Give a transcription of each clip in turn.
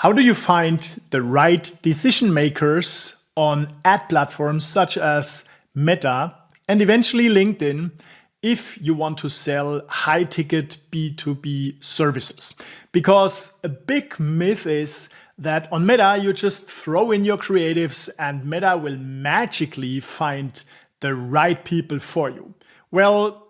How do you find the right decision makers on ad platforms such as Meta and eventually LinkedIn if you want to sell high-ticket B2B services? Because a big myth is that on Meta, you just throw in your creatives and Meta will magically find the right people for you. Well,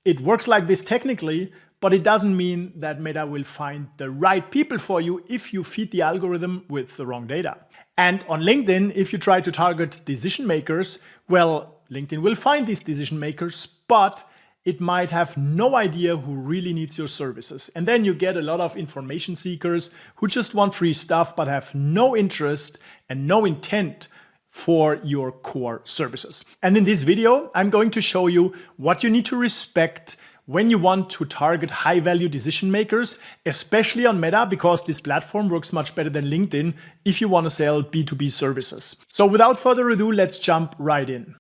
it works like this technically, but it doesn't mean that Meta will find the right people for you if you feed the algorithm with the wrong data. And on LinkedIn, if you try to target decision makers, well, LinkedIn will find these decision makers, but it might have no idea who really needs your services. And then you get a lot of information seekers who just want free stuff, but have no interest and no intent for your core services. And in this video, I'm going to show you what you need to respect when you want to target high-value decision makers, especially on Meta, because this platform works much better than LinkedIn if you want to sell B2B services. So without further ado, let's jump right in.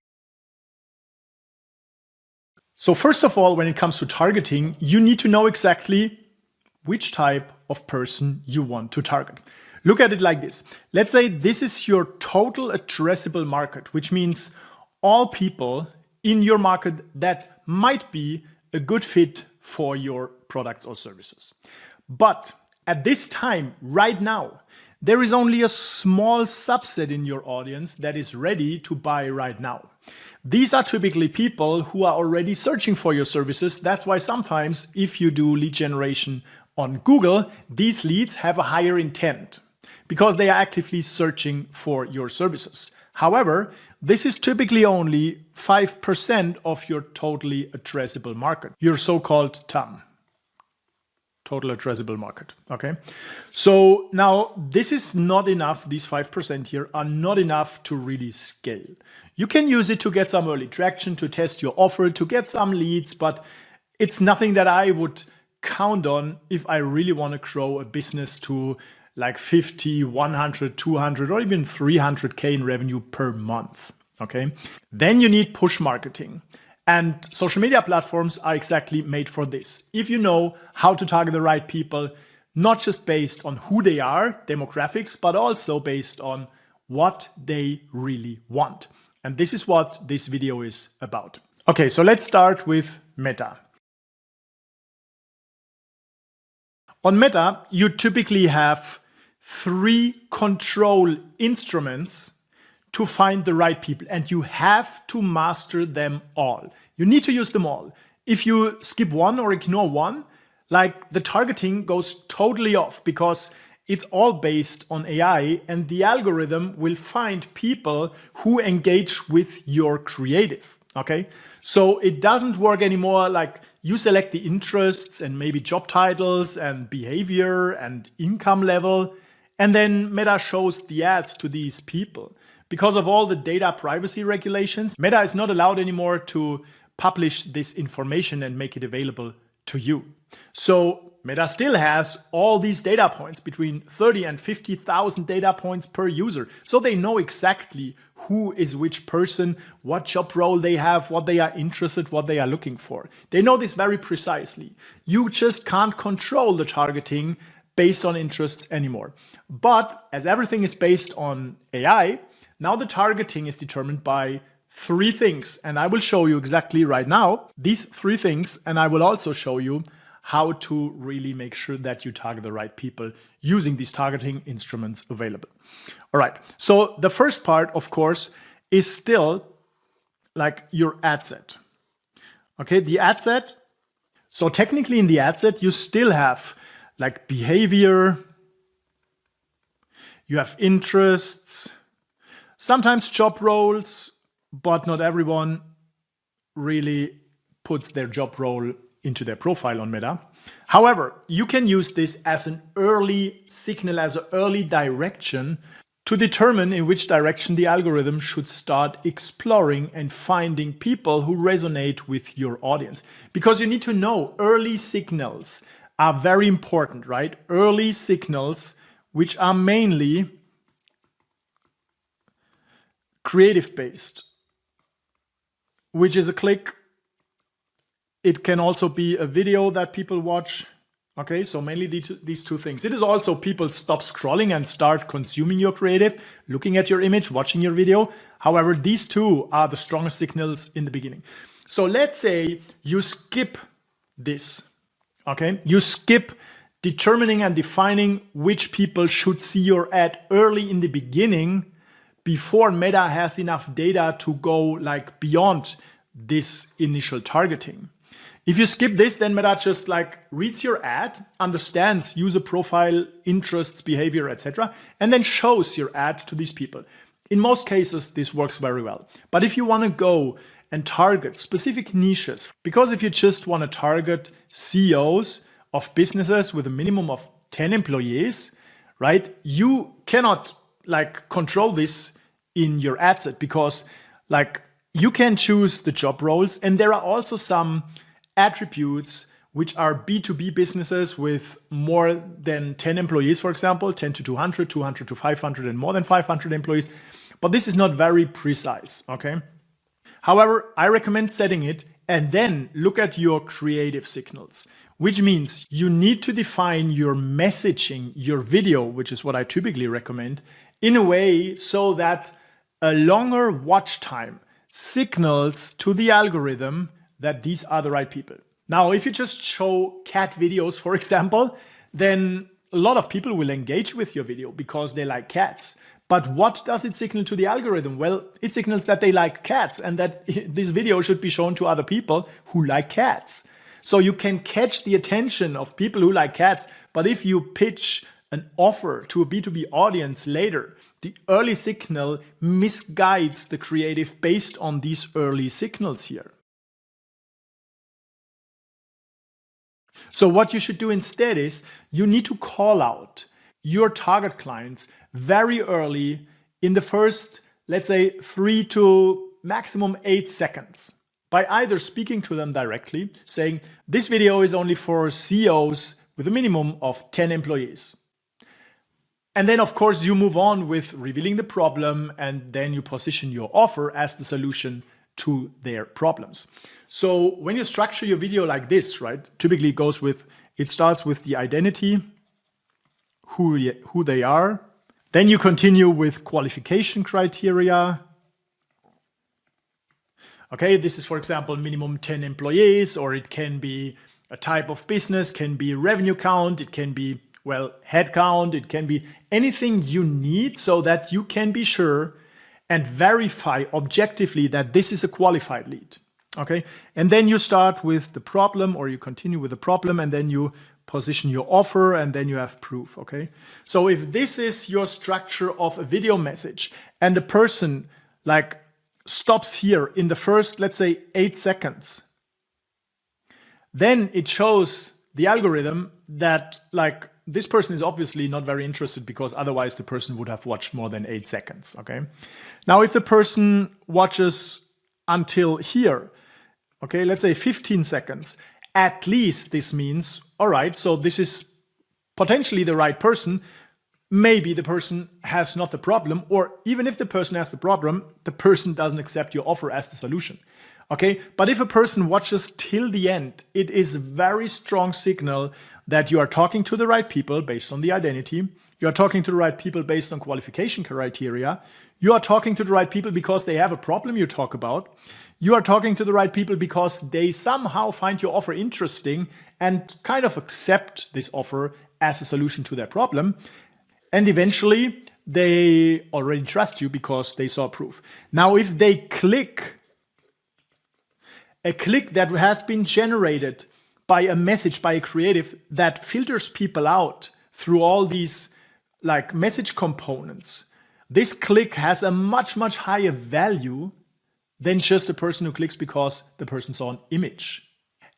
So first of all, when it comes to targeting, you need to know exactly which type of person you want to target. Look at it like this. Let's say this is your total addressable market, which means all people in your market that might be a good fit for your products or services. But at this time, right now, there is only a small subset in your audience that is ready to buy right now. These are typically people who are already searching for your services. That's why sometimes if you do lead generation on Google, these leads have a higher intent because they are actively searching for your services. However, this is typically only 5% of your totally addressable market, your so-called TAM, total addressable market, okay? So now this is not enough, these 5% here are not enough to really scale. You can use it to get some early traction, to test your offer, to get some leads, but it's nothing that I would count on if I really want to grow a business to like 50, 100, 200, or even 300K in revenue per month, okay? Then you need push marketing. And social media platforms are exactly made for this. If you know how to target the right people, not just based on who they are, demographics, but also based on what they really want. And this is what this video is about. Okay, so let's start with Meta. On Meta, you typically have 3 control instruments to find the right people, and you have to master them all. You need to use them all. If you skip one or ignore one, like the targeting goes totally off because it's all based on AI and the algorithm will find people who engage with your creative, okay? So it doesn't work anymore like you select the interests and maybe job titles and behavior and income level, and then Meta shows the ads to these people. Because of all the data privacy regulations, Meta is not allowed anymore to publish this information and make it available to you. So Meta still has all these data points, between 30 and 50,000 data points per user. So they know exactly who is which person, what job role they have, what they are interested, what they are looking for. They know this very precisely. You just can't control the targeting based on interests anymore. But as everything is based on AI, now the targeting is determined by 3 things. And I will show you exactly right now these 3 things. And I will also show you how to really make sure that you target the right people using these targeting instruments available. All right. So the first part, of course, is still like your ad set. Okay, the ad set. So technically in the ad set, you still have like behavior, you have interests, sometimes job roles, but not everyone really puts their job role into their profile on Meta. However, you can use this as an early signal, as an early direction to determine in which direction the algorithm should start exploring and finding people who resonate with your audience. Because you need to know early signals are very important, right? Early signals, which are mainly creative based, which is a click. It can also be a video that people watch, Okay, so mainly these two things. It is also people stop scrolling and start consuming your creative, looking at your image, watching your video. However, these two are the strongest signals in the beginning. So let's say you skip this, okay? You skip determining and defining which people should see your ad early in the beginning before Meta has enough data to go like beyond this initial targeting. If you skip this, then Meta just like reads your ad, understands user profile, interests, behavior, etc., and then shows your ad to these people. In most cases, this works very well. But if you want to go and target specific niches, because if you just want to target CEOs of businesses with a minimum of 10 employees, right, you cannot like control this in your ad set, because like you can choose the job roles, and there are also some attributes which are B2B businesses with more than 10 employees, for example, 10 to 200, 200 to 500, and more than 500 employees. But this is not very precise, okay? However, I recommend setting it and then look at your creative signals, which means you need to define your messaging, your video, which is what I typically recommend, in a way so that a longer watch time signals to the algorithm that these are the right people. Now, if you just show cat videos, for example, then a lot of people will engage with your video because they like cats. But what does it signal to the algorithm? Well, it signals that they like cats and that this video should be shown to other people who like cats. So you can catch the attention of people who like cats, but if you pitch an offer to a B2B audience later, the early signal misguides the creative based on these early signals here. So what you should do instead is you need to call out your target clients very early in the first, let's say, 3 to maximum 8 seconds, by either speaking to them directly, saying, this video is only for CEOs with a minimum of 10 employees. And then, of course, you move on with revealing the problem, and then you position your offer as the solution to their problems. So when you structure your video like this, right, typically it starts with the identity, who they are. Then you continue with qualification criteria. Okay, this is, for example, minimum 10 employees, or it can be a type of business, can be revenue count, it can be, well, head count, it can be anything you need so that you can be sure and verify objectively that this is a qualified lead. Okay, and then you start with the problem, or you continue with the problem, and then you position your offer, and then you have proof. Okay, so if this is your structure of a video message and the person like stops here in the first, let's say, 8 seconds, then it shows the algorithm that like this person is obviously not very interested, because otherwise the person would have watched more than 8 seconds. Okay, now if the person watches until here, okay, let's say 15 seconds, at least this means, all right, so this is potentially the right person. Maybe the person has not the problem, or even if the person has the problem, the person doesn't accept your offer as the solution. Okay, but if a person watches till the end, it is a very strong signal that you are talking to the right people based on the identity. You are talking to the right people based on qualification criteria. You are talking to the right people because they have a problem you talk about. You are talking to the right people because they somehow find your offer interesting and kind of accept this offer as a solution to their problem. And eventually, they already trust you because they saw proof. Now, if they click a click that has been generated by a message, by a creative that filters people out through all these like message components, this click has a much, much higher value than just a person who clicks because the person saw an image.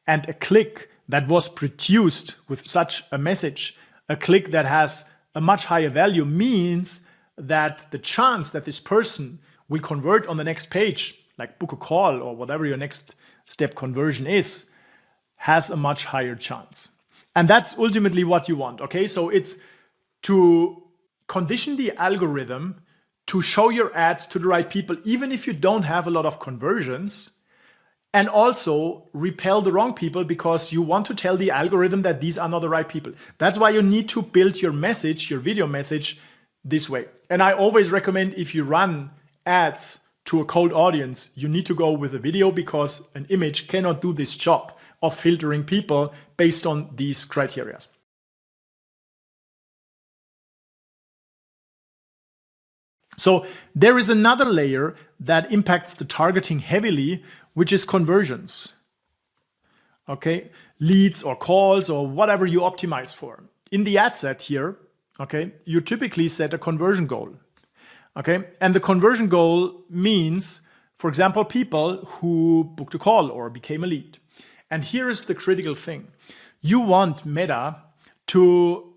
And a click that was produced with such a message, a click that has a much higher value, means that the chance that this person will convert on the next page, like book a call or whatever your next step conversion is, has a much higher chance. And that's ultimately what you want, okay? So it's to condition the algorithm to show your ad to the right people, even if you don't have a lot of conversions, and also repel the wrong people because you want to tell the algorithm that these are not the right people. That's why you need to build your message, your video message, this way. And I always recommend, if you run ads to a cold audience, you need to go with a video, because an image cannot do this job of filtering people based on these criteria. So there is another layer that impacts the targeting heavily, which is conversions. Okay, leads or calls or whatever you optimize for. In the ad set here, okay, you typically set a conversion goal. Okay, and the conversion goal means, for example, people who booked a call or became a lead. And here is the critical thing. You want Meta to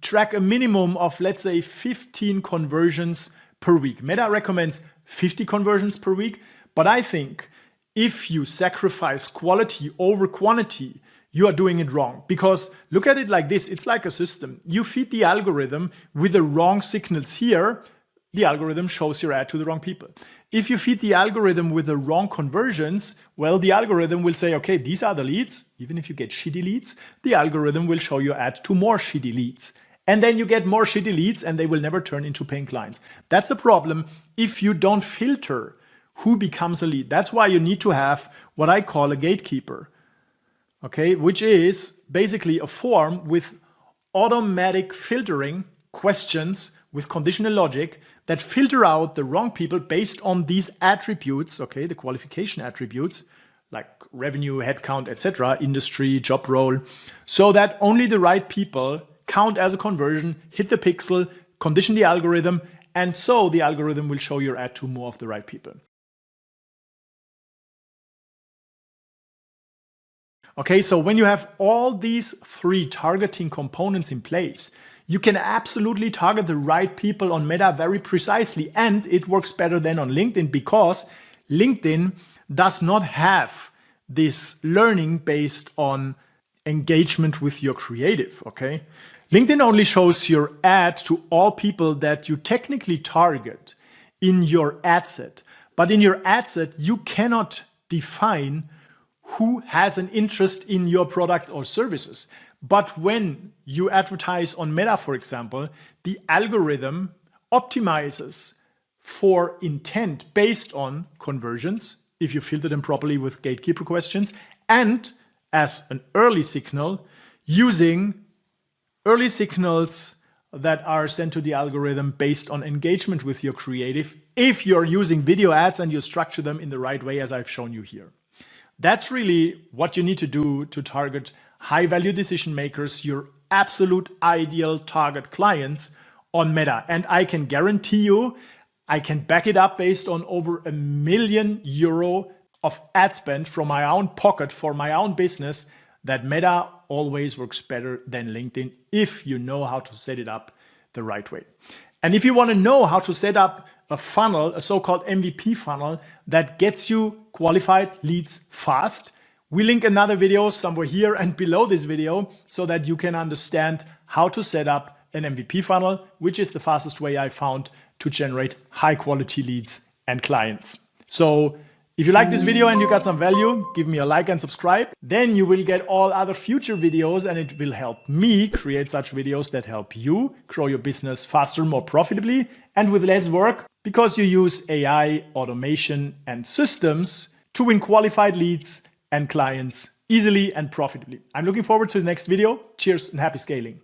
track a minimum of, let's say, 15 conversions per week. Meta recommends 50 conversions per week, but I think if you sacrifice quality over quantity, you are doing it wrong. Because look at it like this, it's like a system. You feed the algorithm with the wrong signals here, the algorithm shows your ad to the wrong people. If you feed the algorithm with the wrong conversions, well, the algorithm will say, okay, these are the leads. Even if you get shitty leads, the algorithm will show your ad to more shitty leads. And then you get more shitty leads and they will never turn into paying clients. That's a problem if you don't filter who becomes a lead. That's why you need to have what I call a gatekeeper, okay, which is basically a form with automatic filtering questions with conditional logic that filter out the wrong people based on these attributes, okay, the qualification attributes like revenue, headcount, etc., industry, job role, so that only the right people count as a conversion, hit the pixel, condition the algorithm, and so the algorithm will show your ad to more of the right people. Okay, so when you have all these three targeting components in place, you can absolutely target the right people on Meta very precisely, and it works better than on LinkedIn because LinkedIn does not have this learning based on engagement with your creative, okay? LinkedIn only shows your ad to all people that you technically target in your ad set. But in your ad set, you cannot define who has an interest in your products or services. But when you advertise on Meta, for example, the algorithm optimizes for intent based on conversions, if you filter them properly with gatekeeper questions, and as an early signal, using early signals that are sent to the algorithm based on engagement with your creative, if you're using video ads and you structure them in the right way, as I've shown you here. That's really what you need to do to target high-value decision makers, your absolute ideal target clients on Meta. And I can guarantee you, I can back it up based on over €1 million of ad spend from my own pocket for my own business, that Meta always works better than LinkedIn if you know how to set it up the right way. And if you want to know how to set up a funnel, a so-called MVP funnel that gets you qualified leads fast, we link another video somewhere here and below this video so that you can understand how to set up an MVP funnel, which is the fastest way I found to generate high quality leads and clients. So if you like this video and you got some value, give me a like and subscribe. Then you will get all other future videos and it will help me create such videos that help you grow your business faster, more profitably, and with less work, because you use AI, automation, and systems to win qualified leads and clients easily and profitably. I'm looking forward to the next video. Cheers and happy scaling.